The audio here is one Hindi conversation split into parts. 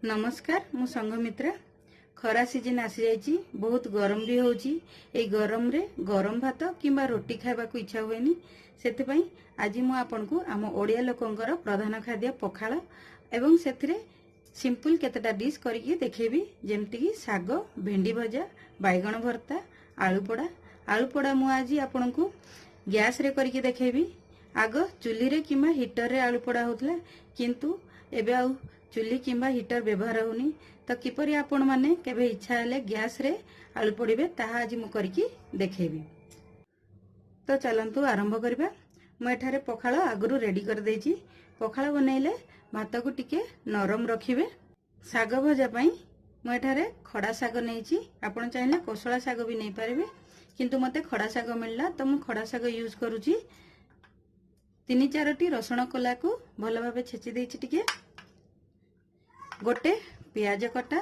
नमस्कार मु संघमित्रा खरा सीजन आसी जाइए बहुत गरम भी होची ए गरम रे गरम भात किंबा रोटी खाइबा को इच्छा हुएनी सेति आज मु आपन को आम ओडिया लोकंकर प्रधान खाद्य पखाल एवं सेथिरे सिंपल केतेटा डिश करके देखेबी जेमति कि साग भेंडी भजा बैगण भर्ता आलू पोड़ा मु आज आपन को गैस रे करके देखेबी। आग चुली रे किंबा हीटर रे आलू पोड़ा होतला किंतु एबे आउ चुली किंबा हीटर व्यवहार होनी तो किपरि आपण माने केबे इच्छा हेले गैस रे आलू पोड़िबे ताहा आज मु करके देखेबी। तो चलंतु आरंभ करबा। मु एठारे पखाल आगरु रेडी कर देछि। पखाल बनैले भात को टिके नरम रखिबे। साग भजा पई मु एठारे खड़ा साग नेछि, आपण चाहिले कोसळा साग भी नै पारिबे किंतु मते खड़ा साग मिलला तो मु खड़ा साग यूज करूछि। 3-4टी रसुण कोला को भलो भाबे छेची देछि टिके, गोटे पियाज कटा,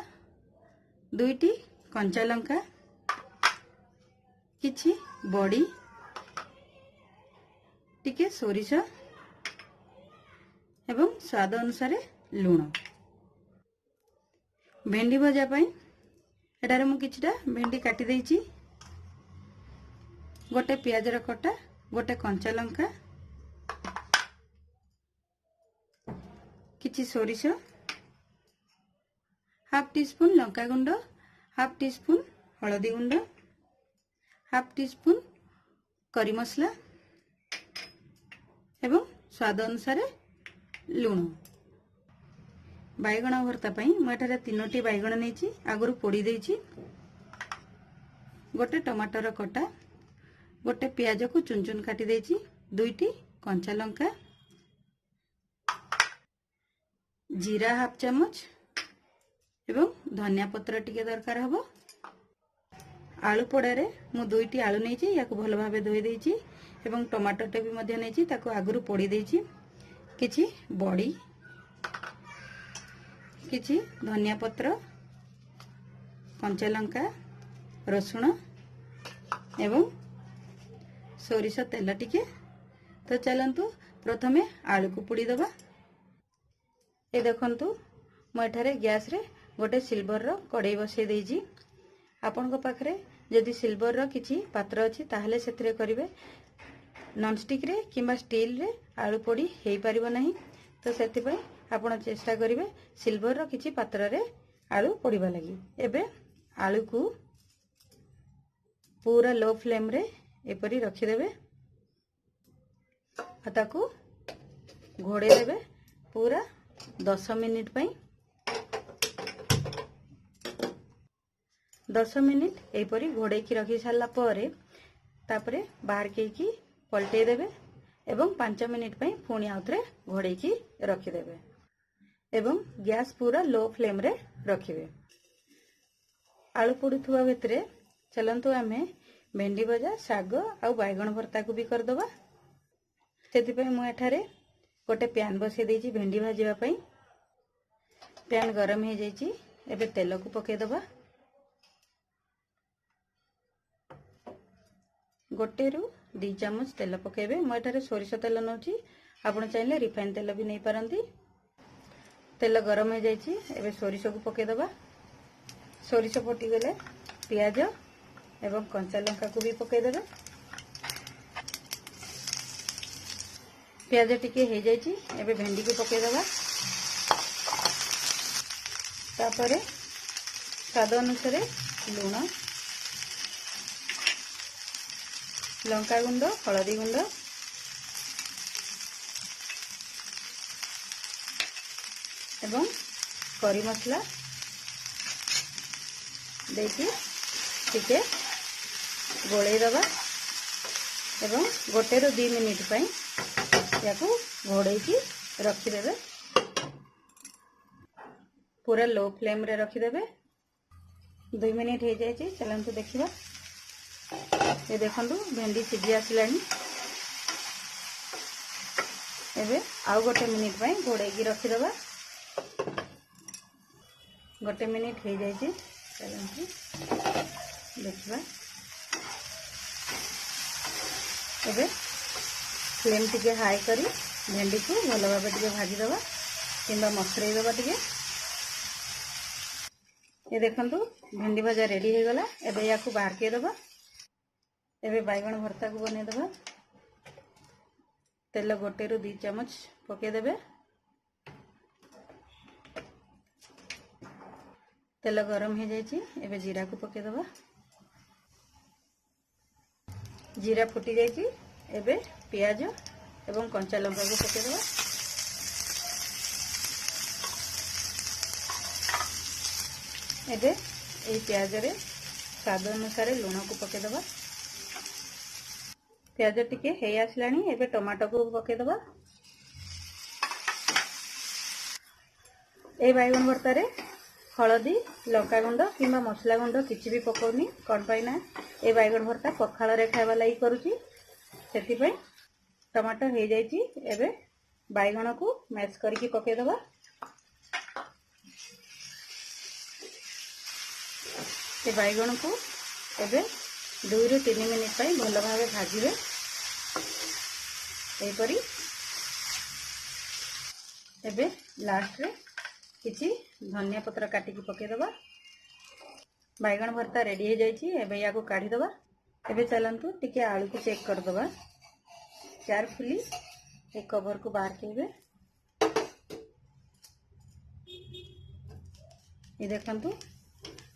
2टी कंचा लंका, किछि बड़ी, टिके सोरिष एवं स्वाद अनुसार लूण। भेंडी भजा पई एटारे मु किछिटा भेंडी काटी देछि, गोटे पियाज र कटा, गोटे कंचा लंका, किछि सोरिष, हाफ टी स्पून लंका गुंड, हाफ टी स्पून हलदी गुंड, हाफ टी स्पून करी मसला एवं स्वाद अनुसार लूण। बैगण भर्ता पई मठारे 3टी बैगण नेछि, आगरु पोड़ी देछि, गोटे टमाटर कटा, गोटे पियाज को चुन चुन काटी देछि, 2टी कंचा लंका, जीरा हाफ चमच एवं धनिया पत्र टिके दरकार हबो। आलू पोड़ारे मु 2टी आलू नेछि, याको भलो भाबे धोई देछि एवं टमाटर टे भी मध्य नेछि, ताको आगरु पोड़ी देछि, किछि बड़ी, किछि धनिया पत्र, कंचा लंका, रसुण एवं सोरिष तेल टिके। तो चलंतु प्रथमे आलू को पोड़ी दबा। ए देखंतु मु एठारे गैस रे गोटे सिल्वर रो कड़ाई बसई देछि। आपन को पाखरे यदि सिल्वर रो किछि पात्र अछि ताहले सेथिरे करिवे। नॉन स्टिक रे किंबा स्टील रे आलू पोड़ी हेई परिबो नाही, तो सेति पई आपण चेष्टा करिवे सिल्वर रो किछि पात्र रे आलू पोड़ीबा लागि। एबे आलू को पूरा लो फ्लेम रे एपरी रखि देबे, ताकू घोड़े देबे पूरा 10 मिनिट पई। 10 मिनिट एपरी घोड़े की रखि सारला परे तापरे बाहर के पलटे देबे एवं 5 मिनिट पई पुणी आउतरे घोड़े की रखि देबे एवं गैस पूरा लो फ्लेम रे रखिबे। आलू पोड़ुथुवा भितरे चलंतु आमे भेंडी भजा साग आउ बैगण भर्ता को भी कर दबा। सेति पई मु एठारे गोटे पैन बसई देछि भेंडी भाजिबा पई। पैन गरम हो जाइछि, एबे तेल को पके दबा। गोटे रु 2 चम्मच तेल पकेबे। मु एठारे सोरिष तेल नउछि, आपण चाहिले रिफाइन तेल भी नै पारंती। तेल गरम हो जाइछि, एबे सोरिष को पके दबा। सोरिष फुटी गले पियाज एवं कंचा लंका को भी पके देबे। पियाज टिके हो जाइछि, एबे भेंडी को पके दबा। तापरे स्वाद अनुसार लूण, लंका गुंड, हलदी गुंड एवं करी मसला देके टिके गोले दबा एवं गोटे रु 2 मिनिट पई याको घोड़े की रखी देबे। पूरा लो फ्लेम रे रखी देबे। 2 मिनिट हो जाइए, चलंतु देखिबा। ये देखंतु भेंडी सिझी आसिलानी। एबे आउ गोटे मिनिट पई घोड़े की रखी देबा। गोटे मिनिट हो जाइए, चलंतु देखिबा। एबे फ्लेम टिके हाई करी भेंडी को भलो भाबे टिके भाजी दबा किंबा मसरई दबा टिके। ये देखंतु भेंडी भजा रेडी हो गला। एबे याकू बाहर के दबा। एबे बैगन भर्ता को बने दबा। तेल 1 ରୁ 2 चम्मच पके देबे। तेल गरम हो जाइए। एबे जीरा को पके दबा। जीरा फुटी जाइए। एबे प्याज एवं कंचा लंका को पके दबा। एबे ए प्याज रे स्वाद अनुसार लूण को पके दबा। प्याज टिके हे आसलानी। एबे टमाटो को पके दबा। ए बैगन भर्ता रे हलदी लंका गुंड किंबा मसला गुंड किसी भी पकाउनी। कौन पाई ना ए बैगन भर्ता पखाल रे खाइबा लागि करूची। सेति पई टमाटो हो जाइए। एबे बैगन को मैश करके पके दबा। ए बैगन को एबे 2 ରୁ 3 मिनिट पाई भल भावे भाजिबे। एपरी एबे लास्ट रे किछि धनिया पत्र काटी की पके दबा। बैगन भर्ता रेडी हो जाइए। एबे या को काढ़ी दबा। एबे चलंतु टिके आलू को चेक कर दबा। केयरफुली ए कवर को बाहर केबे। ये देखंतु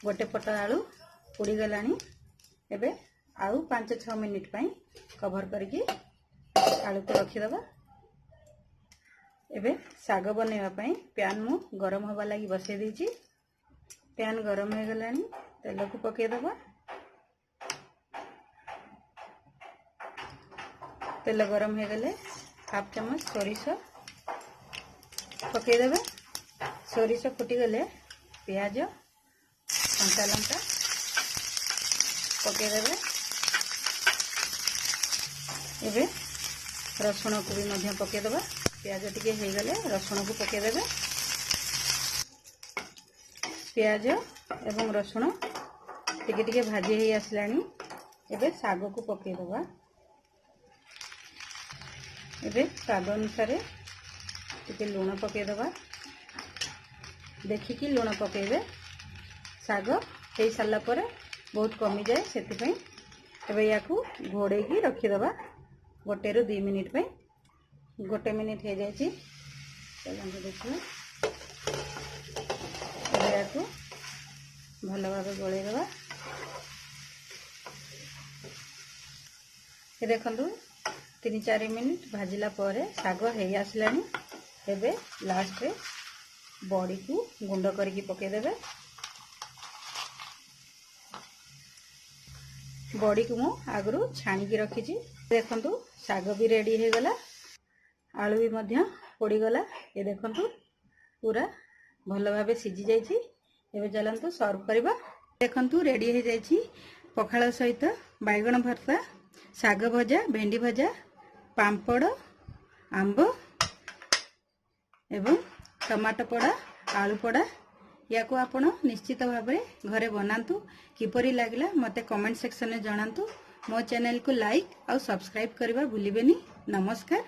गोटे पट आलू उड़ी गलानी। एबे आउ 5-6 मिनिट पाई कवर करके आलू को रखी दबा। एबे साग बनेवा पाई पैन मु गरम होबा लागि बसे देछि। पैन गरम हो गलानी। तेल को पके दबा। तेल गरम हो गले 1/2 चम्मच सोरिष पके देबे। सोरिष फुटी गले प्याज कंचा लंका पके देबे। एबे रसुण को भी मध्य पके दबा। प्याज टिके हो गले रसुण को पके देबे। प्याज एवं रसुण टिके टिके भाजी हो आसलानी। एबे साग को पके दबा। एबे स्वाद अनुसार टिके लूण पके दबा। देखिकी लूण पकेबे। साग हो सारा पर बहुत कमी जाए सेति पई एबे याकू घोड़े की रखी दबा 1 ରୁ 2 मिनिट पे। 1 मिनिट हो जाइए। चलो देखिए याकू भल भाव गोले दबा। ये देखंतु 3-4 मिनिट भाजिला परे साग हो आसलानी। एबे लास्ट रे बड़ी को गुंड करके पके देबे। बड़ी को मु आगरू छाणी की रखी। देखंतु साग भी रेडी हो गला। आलू भी मध्य पोड़ी गला। ये देखंतु पूरा भल भावे सिझी जाइछि। एबे चलंतु सर्व करबा। देखंतु रेडी हो जाइछि पखाल सहित बैगन भर्ता, साग भजा, भेंडी भजा, पांपड़, आंब एवं टमाटो पोड़ा, आलू पोड़ा। या को आपण निश्चित भाव में घरे बनातु। किपरि लागला मते कमेंट सेक्शन में जणातु। मो चैनल को लाइक और सब्सक्राइब करबा भूलिबेनी। नमस्कार।